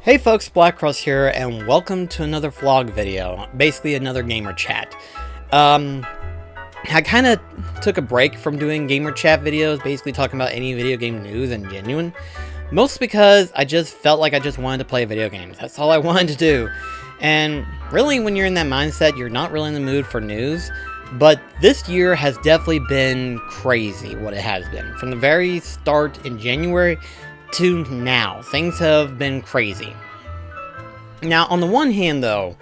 Hey folks, BlackCross here, and welcome to another vlog video, basically another gamer chat. I kind of took a break from doing gamer chat videos, basically talking about any video game news and genuine, mostly because I just felt like I just wanted to play video games. That's all I wanted to do. And really, when you're in that mindset, you're not really in the mood for news. But this year has definitely been crazy, what it has been. From the very start in January to now, things have been crazy. Now, on the one hand, though,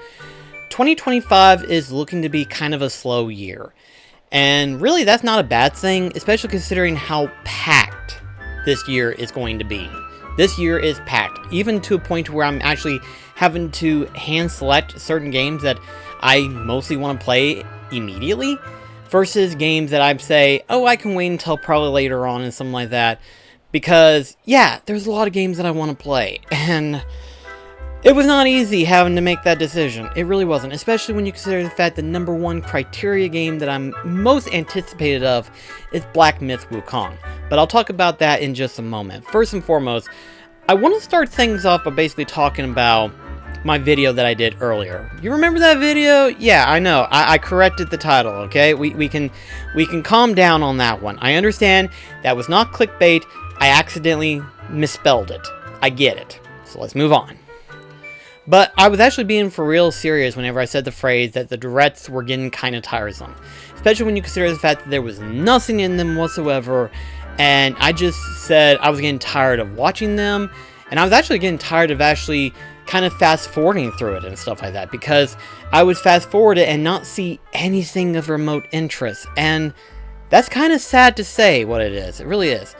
2025 is looking to be kind of a slow year. And really, that's not a bad thing, especially considering how packed this year is going to be. This year is packed, even to a point where I'm actually having to hand select certain games that I mostly want to play immediately, versus games that I say, oh, I can wait until probably later on and something like that. Because, yeah, there's a lot of games that I want to play, and it was not easy having to make that decision. It really wasn't, especially when you consider the fact the #1 criteria game that I'm most anticipated of is Black Myth Wukong. But I'll talk about that in just a moment. First and foremost, I want to start things off by basically talking about my video that I did earlier. You remember that video? Yeah, I know. I corrected the title, okay? We can calm down on that one. I understand that was not clickbait. I accidentally misspelled it. I get it. So let's move on. But I was actually being for real serious whenever I said the phrase that the directs were getting kind of tiresome. Especially when you consider the fact that there was nothing in them whatsoever. And I just said I was getting tired of watching them. And I was actually getting tired of actually kind of fast forwarding through it and stuff like that. Because I would fast forward it and not see anything of remote interest. And that's kind of sad to say what it is. It really is.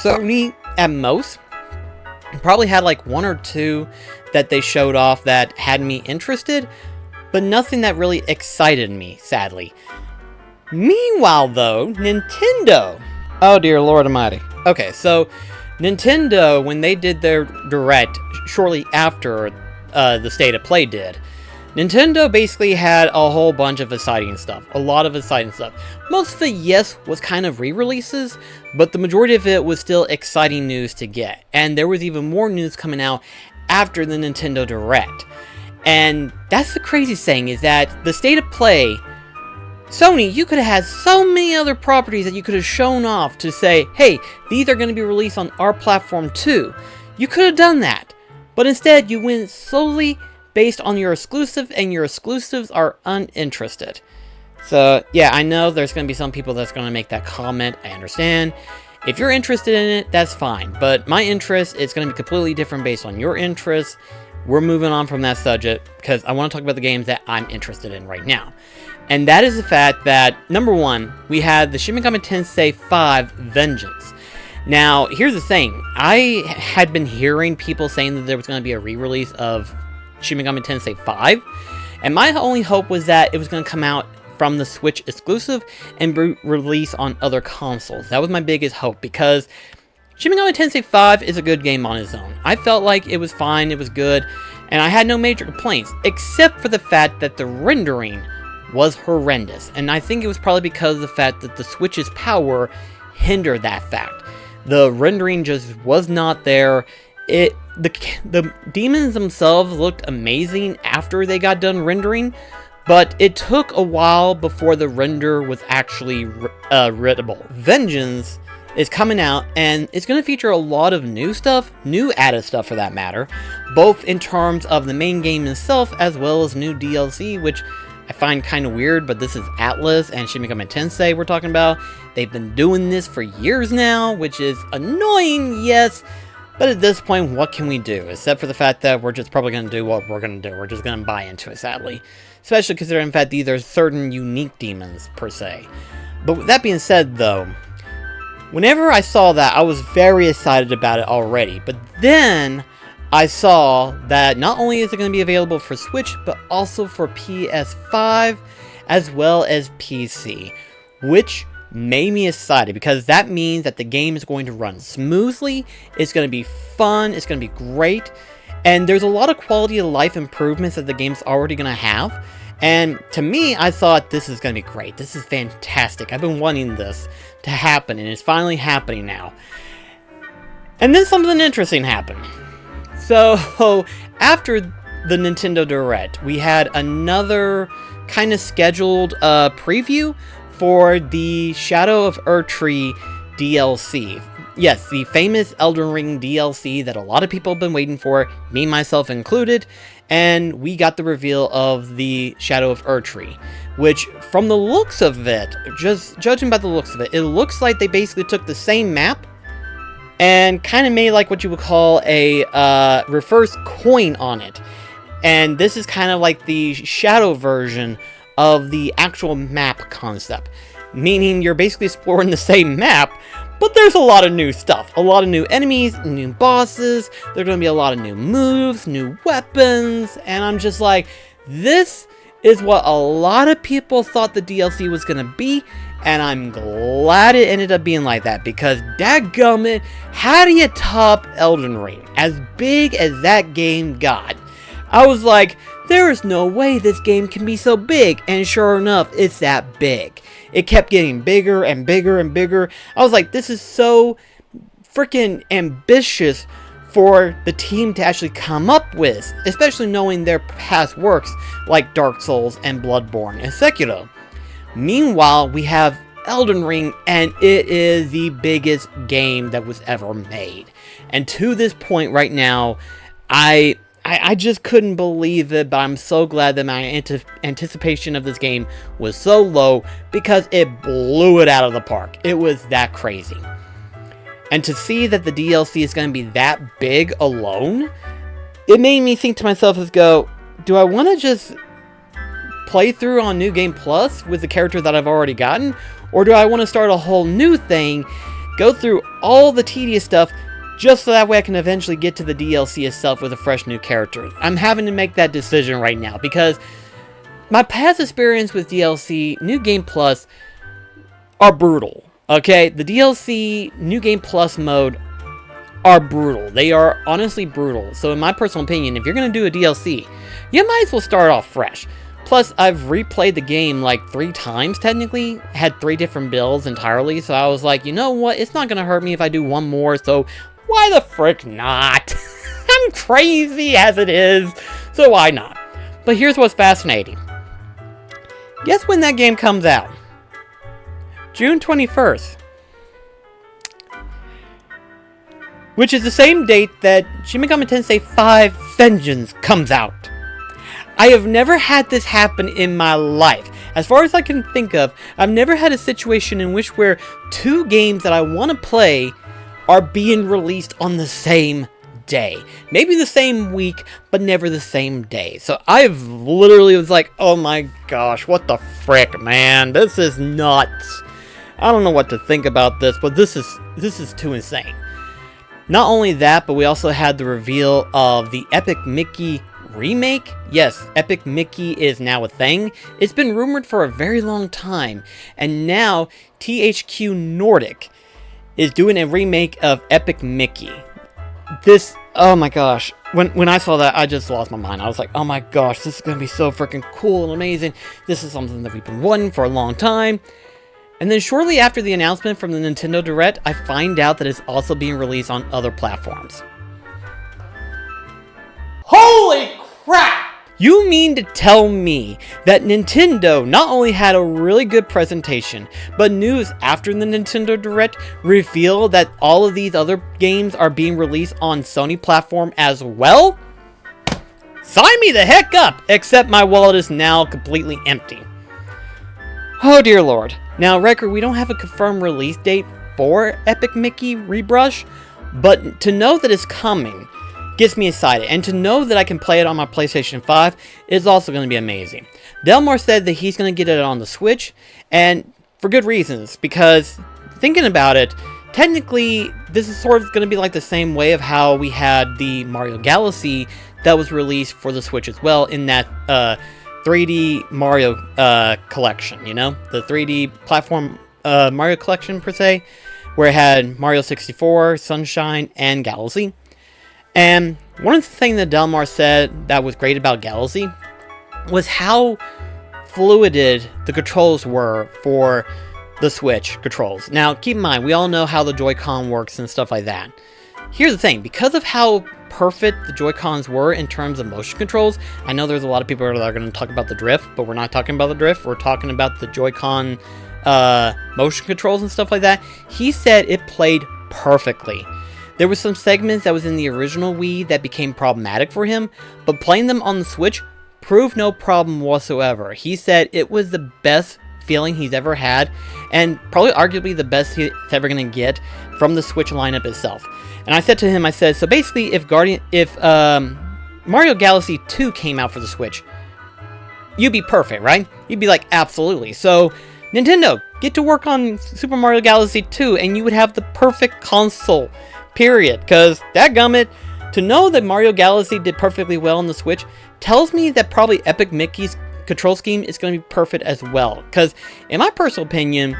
Sony, at most, probably had like 1 or 2 that they showed off that had me interested, but nothing that really excited me, sadly. Meanwhile, though, Nintendo. Oh dear Lord Almighty. Okay, so Nintendo, when they did their direct shortly after the State of Play did, Nintendo basically had a whole bunch of exciting stuff. A lot of exciting stuff. Most of it, yes, was kind of re-releases, but the majority of it was still exciting news to get. And there was even more news coming out after the Nintendo Direct. And that's the crazy thing, is that the State of Play, Sony, you could have had so many other properties that you could have shown off to say, hey, these are going to be released on our platform too. You could have done that. But instead, you went solely based on your exclusive, and your exclusives are uninterested. So, yeah, I know there's going to be some people that's going to make that comment. I understand. If you're interested in it, that's fine. But my interest is going to be completely different based on your interests. We're moving on from that subject because I want to talk about the games that I'm interested in right now. And that is the fact that, #1, we had the Shin Megami Tensei 5 Vengeance. Now, here's the thing. I had been hearing people saying that there was going to be a re-release of Shin Megami Tensei 5, and my only hope was that it was going to come out from the Switch exclusive and be released on other consoles. That was my biggest hope, because Shin Megami Tensei 5 is a good game on its own. I felt like it was fine, it was good, and I had no major complaints, except for the fact that the rendering was horrendous, and I think it was probably because of the fact that the Switch's power hindered that fact. The rendering just was not there. The demons themselves looked amazing after they got done rendering, but it took a while before the render was actually readable. Vengeance is coming out, and it's going to feature a lot of new stuff, new added stuff for that matter, both in terms of the main game itself as well as new DLC, which I find kind of weird, but this is Atlas and Shin Megami Tensei we're talking about. They've been doing this for years now, which is annoying, yes. But at this point, what can we do? Except for the fact that we're just probably going to do what we're going to do. We're just going to buy into it, sadly. Especially considering, in fact, these are certain unique demons, per se. But with that being said, though, whenever I saw that, I was very excited about it already. But then I saw that not only is it going to be available for Switch, but also for PS5, as well as PC. Which made me excited, because that means that the game is going to run smoothly, it's going to be fun, it's going to be great, and there's a lot of quality of life improvements that the game's already going to have. And to me, I thought this is going to be great. This is fantastic. I've been wanting this to happen, and it's finally happening now. And then something interesting happened. So, after the Nintendo Direct, we had another kind of scheduled preview for the Shadow of Erdtree DLC. Yes, the famous Elden Ring DLC that a lot of people have been waiting for, me myself included, and we got the reveal of the Shadow of Erdtree, which, from the looks of it, just judging by the looks of it, it looks like they basically took the same map and kind of made like what you would call a reverse coin on it. And this is kind of like the shadow version of the actual map concept, meaning you're basically exploring the same map, but there's a lot of new stuff, a lot of new enemies, new bosses, there's going to be a lot of new moves, new weapons, and I'm just like, this is what a lot of people thought the DLC was going to be, and I'm glad it ended up being like that, because dadgummit, how do you top Elden Ring? As big as that game got, I was like, there is no way this game can be so big, and sure enough, it's that big. It kept getting bigger and bigger and bigger. I was like, this is so freaking ambitious for the team to actually come up with, especially knowing their past works like Dark Souls and Bloodborne and Sekiro. Meanwhile, we have Elden Ring, and it is the biggest game that was ever made. And to this point right now, I just couldn't believe it, but I'm so glad that my anticipation of this game was so low, because it blew it out of the park. It was that crazy. And to see that the DLC is going to be that big alone, it made me think to myself, do I want to just play through on New Game Plus with the character that I've already gotten? Or do I want to start a whole new thing, go through all the tedious stuff, just so that way I can eventually get to the DLC itself with a fresh new character? I'm having to make that decision right now, because my past experience with DLC, New Game Plus, are brutal. Okay, the DLC, New Game Plus mode, are brutal. They are honestly brutal. So in my personal opinion, if you're going to do a DLC, you might as well start off fresh. Plus, I've replayed the game like 3 times, technically. Had 3 different builds entirely, so I was like, you know what? It's not going to hurt me if I do one more, so why the frick not? I'm crazy as it is, so why not? But here's what's fascinating. Guess when that game comes out? June 21st. Which is the same date that Shin Megami Tensei 5 Vengeance comes out. I have never had this happen in my life. As far as I can think of, I've never had a situation in which where 2 games that I want to play are being released on the same day. Maybe the same week, but never the same day. So I've literally was like, oh my gosh, what the frick, man? This is nuts. I don't know what to think about this, but this is too insane. Not only that, but we also had the reveal of the Epic Mickey remake. Yes, Epic Mickey is now a thing. It's been rumored for a very long time, and now THQ Nordic is doing a remake of Epic Mickey. This, oh my gosh, when I saw that, I just lost my mind. I was like, oh my gosh, this is gonna be so freaking cool and amazing. This is something that we've been wanting for a long time. And then shortly after the announcement from the Nintendo Direct, I find out that it's also being released on other platforms. Holy crap! You mean to tell me that Nintendo not only had a really good presentation, but news after the Nintendo Direct revealed that all of these other games are being released on Sony platform as well? Sign me the heck up! Except my wallet is now completely empty. Oh dear lord. Now, record, we don't have a confirmed release date for Epic Mickey Rebrush, but to know that it's coming gets me excited, and to know that I can play it on my PlayStation 5 is also going to be amazing. Delmar said that he's going to get it on the Switch, and for good reasons, because thinking about it, technically this is sort of going to be like the same way of how we had the Mario Galaxy that was released for the Switch as well, in that 3D Mario collection, you know? The 3D platform Mario collection, per se, where it had Mario 64, Sunshine, and Galaxy. And one of the things that Delmar said that was great about Galaxy was how fluid the controls were for the Switch controls. Now, keep in mind, we all know how the Joy-Con works and stuff like that. Here's the thing, because of how perfect the Joy-Cons were in terms of motion controls. I know there's a lot of people that are going to talk about the drift, but we're not talking about the drift. We're talking about the Joy-Con motion controls and stuff like that. He said it played perfectly. There were some segments that was in the original Wii that became problematic for him, but playing them on the Switch proved no problem whatsoever. He said it was the best feeling he's ever had, and probably arguably the best he's ever going to get from the Switch lineup itself. And I said to him, I said, so basically if Mario Galaxy 2 came out for the Switch, you'd be perfect, right? You'd be like, absolutely. So Nintendo, get to work on Super Mario Galaxy 2 and you would have the perfect console, period. Because dadgummit, to know that Mario Galaxy did perfectly well on the Switch tells me that probably Epic Mickey's control scheme is going to be perfect as well. Because in my personal opinion,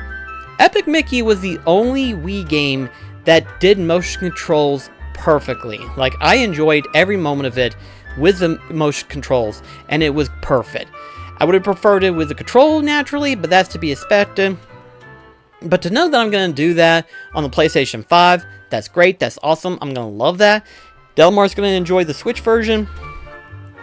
Epic Mickey was the only Wii game that did motion controls perfectly. Like, I enjoyed every moment of it with the motion controls, and it was perfect. I would have preferred it with the control naturally, but that's to be expected. But to know that I'm going to do that on the PlayStation 5, that's great, that's awesome, I'm going to love that. Delmar's going to enjoy the Switch version.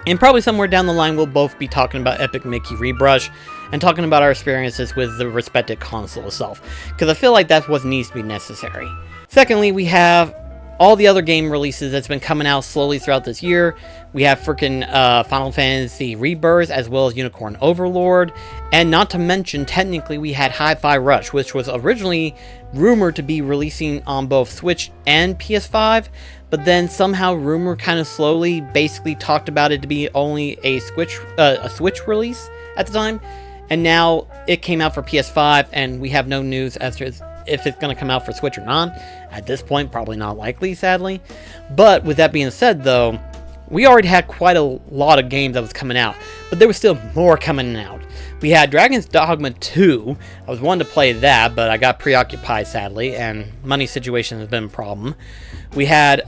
And probably somewhere down the line, we'll both be talking about Epic Mickey Rebrush and talking about our experiences with the respective console itself. Because I feel like that's what needs to be necessary. Secondly, we have all the other game releases that's been coming out slowly throughout this year. We have freaking Final Fantasy Rebirth, as well as Unicorn Overlord. And not to mention, technically, we had Hi-Fi Rush, which was originally rumored to be releasing on both Switch and PS5. But then somehow rumor kind of slowly basically talked about it to be only a Switch release at the time. And now it came out for PS5, and we have no news as to if it's going to come out for Switch or not. At this point, probably not likely, sadly. But with that being said, though, we already had quite a lot of games that was coming out. But there was still more coming out. We had Dragon's Dogma 2. I was wanting to play that, but I got preoccupied, sadly, and money situation has been a problem. We had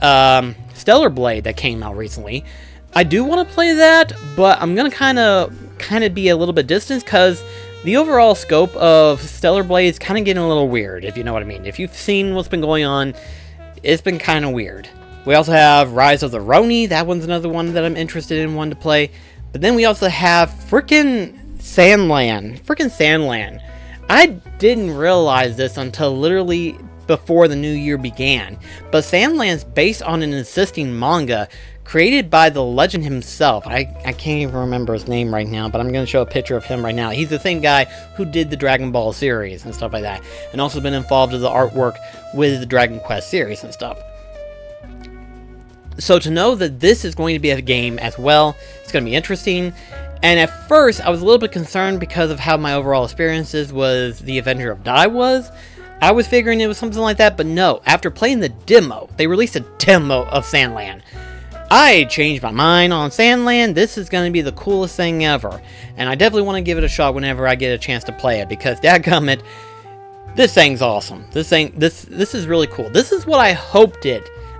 Stellar Blade that came out recently. I do want to play that, but I'm going to kind of be a little bit distant, because the overall scope of Stellar Blade is kind of getting a little weird, if you know what I mean. If you've seen what's been going on, it's been kind of weird. We also have Rise of the Ronin. That one's another one that I'm interested in wanting to play. But then we also have frickin' Sandland. Frickin' Sandland. I didn't realize this until literally before the new year began. But Sandland's based on an existing manga created by the legend himself. I can't even remember his name right now, but I'm going to show a picture of him right now. He's the same guy who did the Dragon Ball series and stuff like that, and also been involved in the artwork with the Dragon Quest series and stuff. So to know that this is going to be a game as well, it's going to be interesting. And at first, I was a little bit concerned because of how my overall experiences with the Avenger of Dai was. I was figuring it was something like that, but no. After playing the demo, they released a demo of Sandland. I changed my mind on Sandland. This is going to be the coolest thing ever. And I definitely want to give it a shot whenever I get a chance to play it, because dadgummit, this thing's awesome. This is really cool. This is what I hoped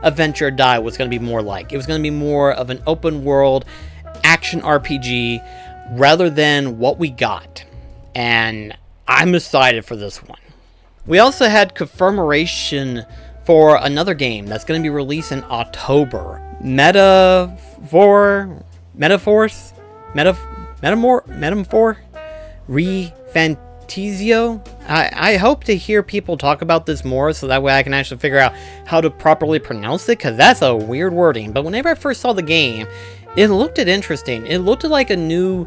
Adventure Die was going to be more like. It was going to be more of an open world action RPG rather than what we got. And I'm excited for this one. We also had confirmation for another game that's going to be released in October. Metamorph Refantasio. I hope to hear people talk about this more, so that way I can actually figure out how to properly pronounce it, because that's a weird wording. But whenever I first saw the game, it looked interesting. It looked like a new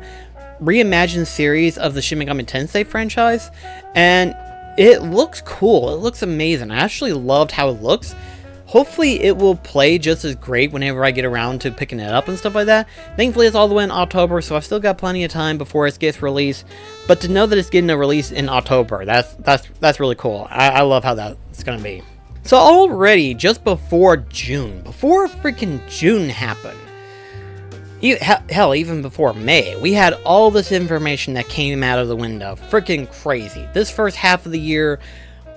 reimagined series of the Shin Megami Tensei franchise, and it looks cool. It looks amazing. I actually loved how it looks. Hopefully it will play just as great whenever I get around to picking it up and stuff like that. Thankfully it's all the way in October, so I've still got plenty of time before it gets released. But to know that it's getting a release in October, that's really cool. I love how that's going to be. So already, just before freaking June happened, hell, even before May, we had all this information that came out of the window. Freaking crazy. This first half of the year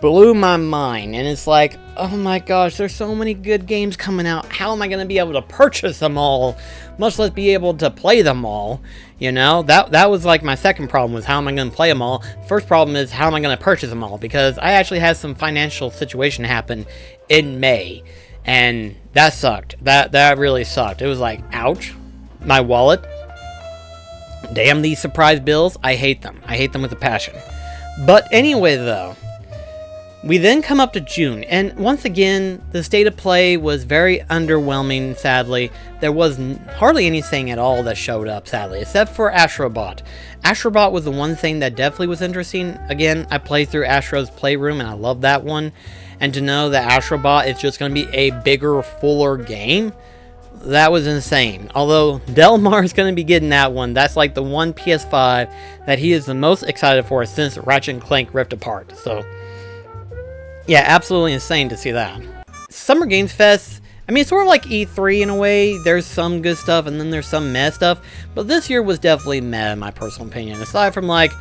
blew my mind, and it's like, oh my gosh, there's so many good games coming out. How am I going to be able to purchase them all, much less be able to play them all? You know, that was like my second problem, was how am I going to play them all? First problem is, how am I going to purchase them all? Because I actually had some financial situation happen in May, And that sucked. That really sucked. It was like, ouch, my wallet. Damn these surprise bills. I hate them. I hate them with a passion. But anyway, though, we then come up to June, and once again, the state of play was very underwhelming, sadly. There was hardly anything at all that showed up, sadly, except for Astrobot. Astrobot was the one thing that definitely was interesting. Again, I played through Astro's Playroom, and I love that one. And to know that Astrobot is just going to be a bigger, fuller game, that was insane. Although Delmar is going to be getting that one. That's like the one PS5 that he is the most excited for since Ratchet & Clank Rift Apart. So yeah, absolutely insane to see that. Summer Games Fest, I mean, it's sort of like E3 in a way. There's some good stuff and then there's some meh stuff. But this year was definitely meh, in my personal opinion. Aside from like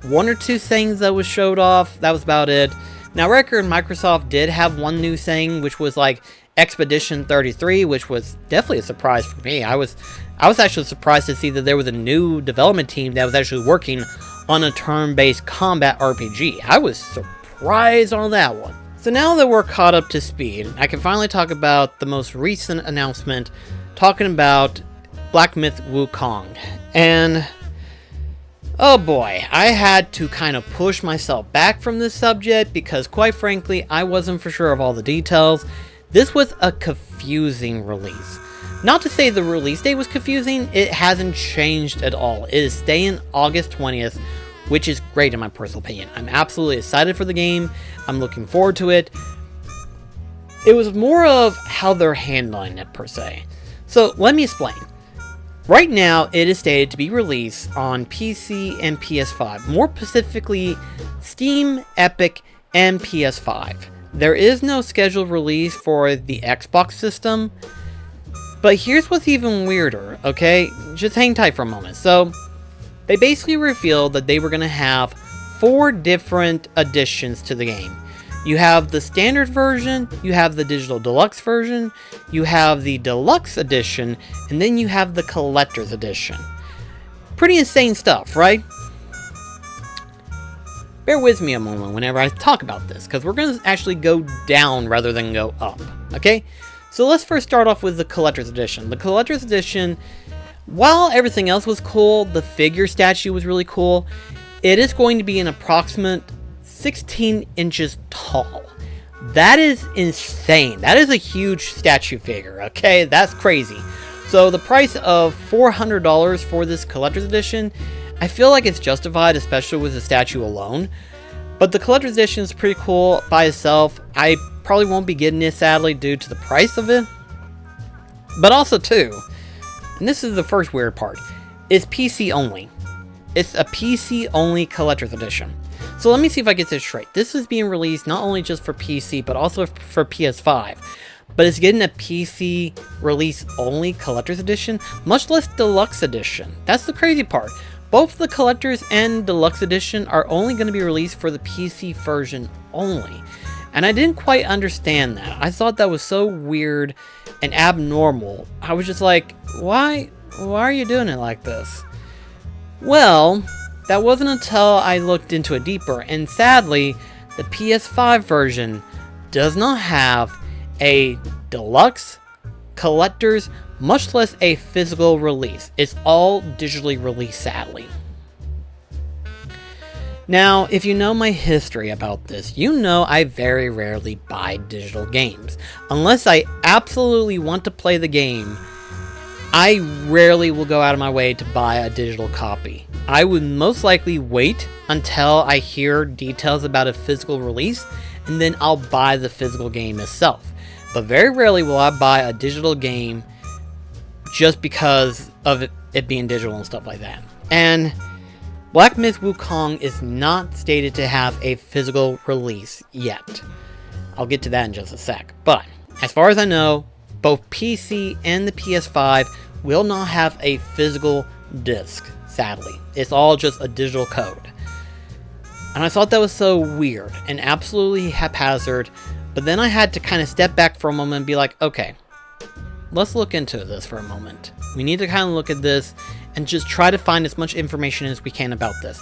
one or two things that was showed off, that was about it. Now, Record and Microsoft did have one new thing, which was like Expedition 33, which was definitely a surprise for me. I was actually surprised to see that there was a new development team that was actually working on a turn-based combat RPG. I was surprised on that one. So now that we're caught up to speed, I can finally talk about the most recent announcement, talking about Black Myth Wukong. And oh boy, I had to kind of push myself back from this subject because, quite frankly, I wasn't for sure of all the details. This was a confusing release. Not to say the release date was confusing, it hasn't changed at all. It is staying August 20th, which is great in my personal opinion. I'm absolutely excited for the game. I'm looking forward to it. It was more of how they're handling it, per se. So let me explain. Right now, it is stated to be released on PC and PS5. More specifically, Steam, Epic, and PS5. There is no scheduled release for the Xbox system. But here's what's even weirder, okay? Just hang tight for a moment. So, they basically revealed that they were going to have 4 different additions to the game. You have the standard version, you have the digital deluxe version, you have the deluxe edition, and then you have the collector's edition. Pretty insane stuff, right? Bear with me a moment whenever I talk about this, because we're going to actually go down rather than go up, okay? So let's first start off with the collector's edition. The collector's edition, while everything else was cool, the figure statue was really cool, it is going to be an approximate 16 inches tall. That is insane. That is a huge statue figure, okay? That's crazy. So the price of $400 for this collector's edition, I feel like it's justified, especially with the statue alone. But the collector's edition is pretty cool by itself. I probably won't be getting it, sadly, due to the price of it. But also, too, and this is the first weird part, it's PC only. It's a PC only collector's edition. So let me see if I get this straight. This is being released not only just for PC, but also for PS5. But it's getting a PC release only collector's edition, much less deluxe edition. That's the crazy part. Both the collector's and deluxe edition are only going to be released for the PC version only. And I didn't quite understand that. I thought that was so weird and abnormal. I was just like, why are you doing it like this? Well, that wasn't until I looked into it deeper, and sadly, the PS5 version does not have a deluxe, collector's, much less a physical release. It's all digitally released, sadly. Now, if you know my history about this, you know I very rarely buy digital games. Unless I absolutely want to play the game, I rarely will go out of my way to buy a digital copy. I would most likely wait until I hear details about a physical release, and then I'll buy the physical game itself. But very rarely will I buy a digital game just because of it being digital and stuff like that. And Black Myth Wukong is not stated to have a physical release yet. I'll get to that in just a sec. But as far as I know, both PC and the PS5 will not have a physical disc, sadly. It's all just a digital code. And I thought that was so weird and absolutely haphazard, but then I had to kind of step back for a moment and be like, okay, let's look into this for a moment. We need to kind of look at this and just try to find as much information as we can about this.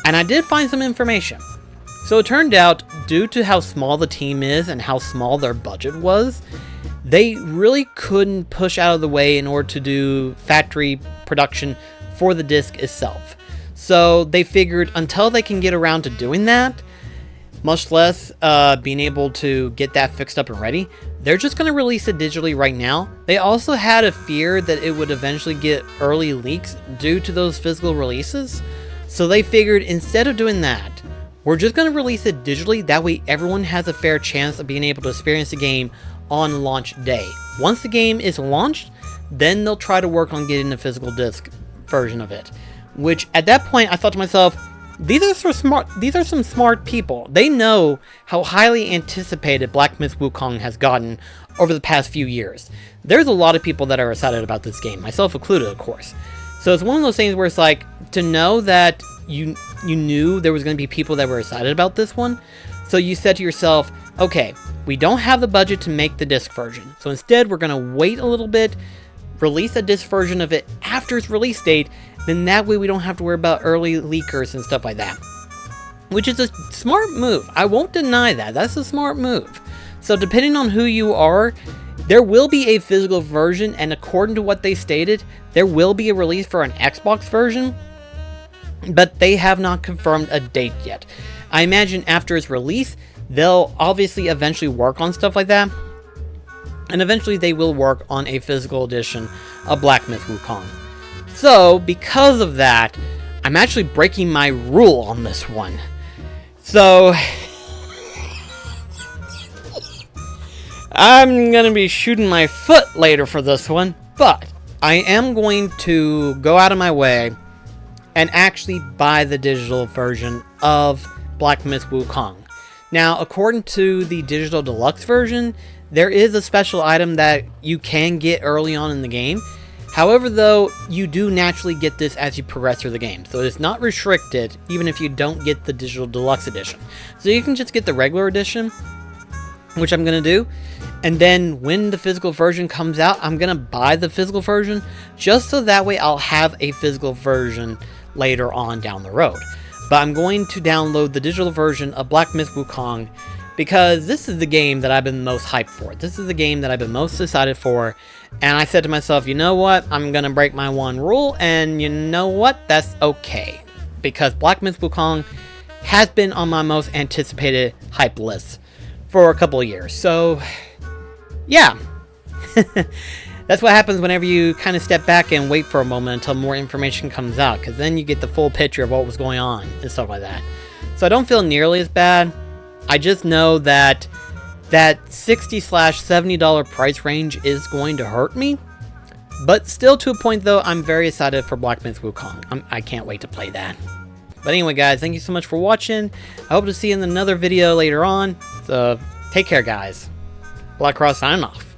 And I did find some information. So it turned out, due to how small the team is and how small their budget was, they really couldn't push out of the way in order to do factory production for the disc itself. So they figured until they can get around to doing that, much less being able to get that fixed up and ready, they're just going to release it digitally right now. They also had a fear that it would eventually get early leaks due to those physical releases. So they figured instead of doing that, we're just going to release it digitally. That way everyone has a fair chance of being able to experience the game on launch day. Once the game is launched, then they'll try to work on getting the physical disc version of it. Which at that point I thought to myself, these are some smart people. They know how highly anticipated Black Myth Wukong has gotten over the past few years. There's a lot of people that are excited about this game, myself included, of course. So it's one of those things where it's like, to know that you knew there was going to be people that were excited about this one, so you said to yourself, okay, we don't have the budget to make the disc version, so instead we're going to wait a little bit, release a disc version of it after its release date, then that way we don't have to worry about early leakers and stuff like that. Which is a smart move. I won't deny that. That's a smart move. So depending on who you are, there will be a physical version, and according to what they stated, there will be a release for an Xbox version, but they have not confirmed a date yet. I imagine after its release, they'll obviously eventually work on stuff like that, and eventually they will work on a physical edition of Black Myth Wukong. So, because of that, I'm actually breaking my rule on this one. So, I'm gonna be shooting my foot later for this one, but I am going to go out of my way and actually buy the digital version of Black Myth Wukong. Now, according to the digital deluxe version, there is a special item that you can get early on in the game. However, though, you do naturally get this as you progress through the game. So it's not restricted, even if you don't get the digital deluxe edition. So you can just get the regular edition, which I'm going to do. And then when the physical version comes out, I'm going to buy the physical version, just so that way I'll have a physical version later on down the road. But I'm going to download the digital version of Black Myth Wukong, because this is the game that I've been most hyped for. This is the game that I've been most excited for. And I said to myself, you know what? I'm going to break my one rule. And you know what? That's okay. Because Black Myth Wukong has been on my most anticipated hype list for a couple of years. So, yeah. That's what happens whenever you kind of step back and wait for a moment until more information comes out. Because then you get the full picture of what was going on and stuff like that. So I don't feel nearly as bad. I just know that that $60-$70 price range is going to hurt me. But still, to a point though, I'm very excited for Black Myth Wukong. I can't wait to play that. But anyway guys, thank you so much for watching. I hope to see you in another video later on. So take care guys. BlackCross signing off.